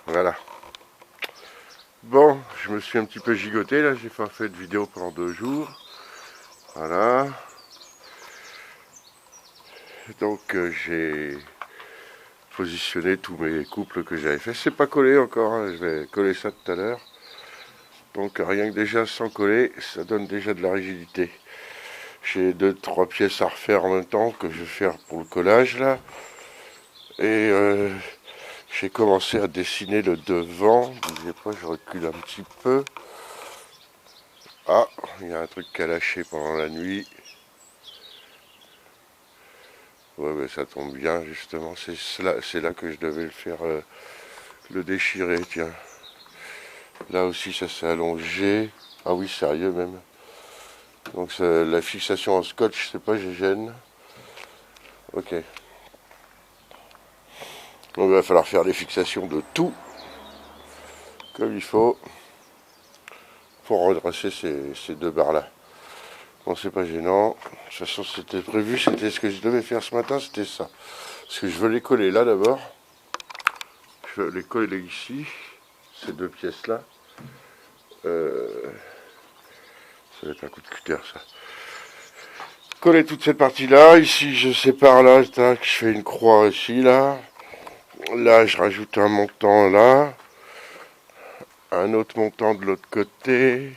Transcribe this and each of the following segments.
Voilà. Bon, je me suis un petit peu gigoté là, j'ai pas fait de vidéo pendant 2 jours. Voilà. Donc j'ai positionné tous mes couples que j'avais fait. C'est pas collé encore, hein, je vais coller ça tout à l'heure. Donc rien que déjà sans coller, ça donne déjà de la rigidité. J'ai 2-3 pièces à refaire en même temps que je vais faire pour le collage là. Et j'ai commencé à dessiner le devant. Bougez pas, je recule un petit peu. Ah, il y a un truc qui a lâché pendant la nuit. Ouais, mais ça tombe bien, justement. C'est là que je devais le faire, le déchirer, tiens. Là aussi, ça s'est allongé. Ah oui, sérieux même. Donc la fixation en scotch, c'est pas gêne. Ok. Donc il va falloir faire des fixations de tout, comme il faut, pour redresser ces deux barres-là. Bon, c'est pas gênant. De toute façon, c'était prévu, c'était ce que je devais faire ce matin, c'était ça. Parce que je veux les coller là d'abord. Je veux les coller ici, ces deux pièces-là. Ça va être un coup de cutter, ça. Coller toute cette partie-là. Ici, je sépare là, tac, je fais une croix ici, là. Là, je rajoute un montant là. Un autre montant de l'autre côté.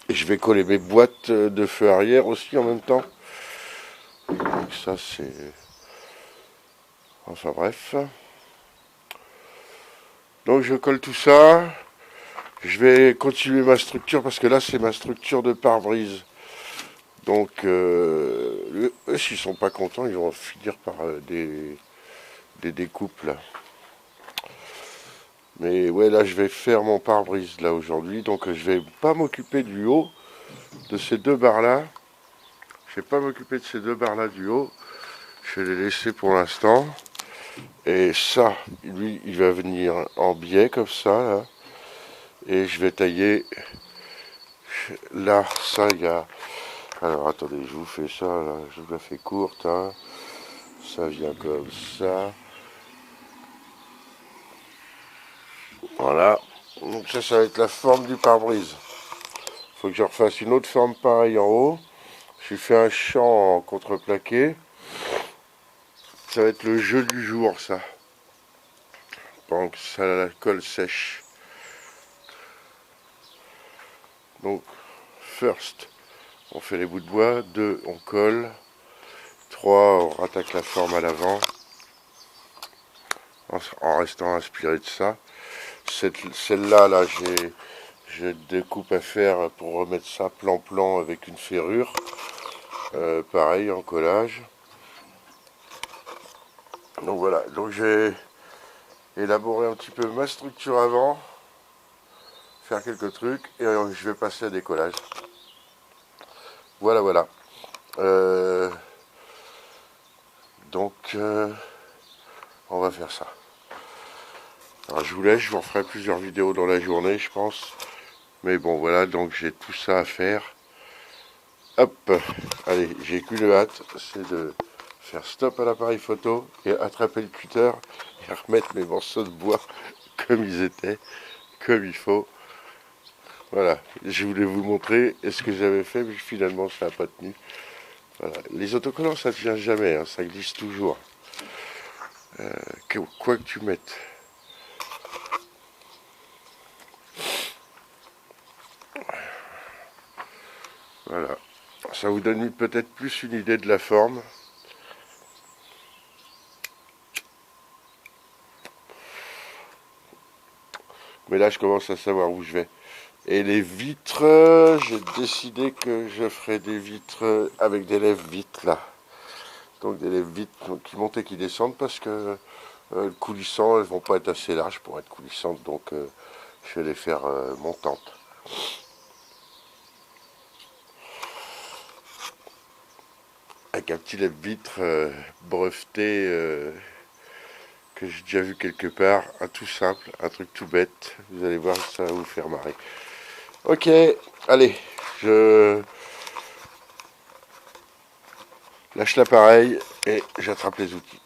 Et je vais coller mes boîtes de feu arrière aussi en même temps. Donc ça, c'est... Enfin bref. Donc je colle tout ça. Je vais continuer ma structure parce que là, c'est ma structure de pare-brise. Donc, eux, s'ils sont pas contents, ils vont finir par des découpes là. Mais ouais, là, je vais faire mon pare-brise là aujourd'hui. Donc, je vais pas m'occuper du haut de ces deux barres là. Je vais pas m'occuper de ces deux barres là du haut. Je vais les laisser pour l'instant. Et ça, lui, il va venir en biais comme ça là. Et je vais tailler là, ça, il y a... Alors attendez, je vous fais ça là, je vous la fais courte, hein. Ça vient comme ça. Voilà. Donc ça va être la forme du pare-brise. Faut que je refasse une autre forme pareille en haut. J'ai fait un champ en contreplaqué. Ça va être le jeu du jour, ça. Donc ça la colle sèche. Donc, first, on fait les bouts de bois. 2, on colle. 3, on rattaque la forme à l'avant. En restant inspiré de ça. Celle-là, là, j'ai des coupes à faire pour remettre ça plan-plan avec une ferrure. Pareil, en collage. Donc voilà, donc j'ai élaboré un petit peu ma structure avant, faire quelques trucs, et je vais passer à des collages. Voilà, voilà. Euh, donc, on va faire ça. Alors je vous laisse, je vous referai plusieurs vidéos dans la journée, je pense. Mais bon, voilà, donc j'ai tout ça à faire. Hop, allez, j'ai qu'une hâte, c'est de faire stop à l'appareil photo et attraper le cutter et remettre mes morceaux de bois comme ils étaient, comme il faut. Voilà, je voulais vous montrer ce que j'avais fait, mais finalement ça n'a pas tenu. Voilà. Les autocollants ça ne tient jamais, hein, ça glisse toujours. Quoi que tu mettes. Voilà, ça vous donne peut-être plus une idée de la forme. Mais là je commence à savoir où je vais. Et les vitres, j'ai décidé que je ferais des vitres avec des lèvres-vitres là. Donc des lèvres-vitres qui montent et qui descendent parce que coulissant, elles vont pas être assez larges pour être coulissantes. Donc je vais les faire montantes. Avec un petit lèvre-vitre breveté que j'ai déjà vu quelque part. Un tout simple, un truc tout bête. Vous allez voir, ça va vous faire marrer. Ok, allez, je lâche l'appareil et j'attrape les outils.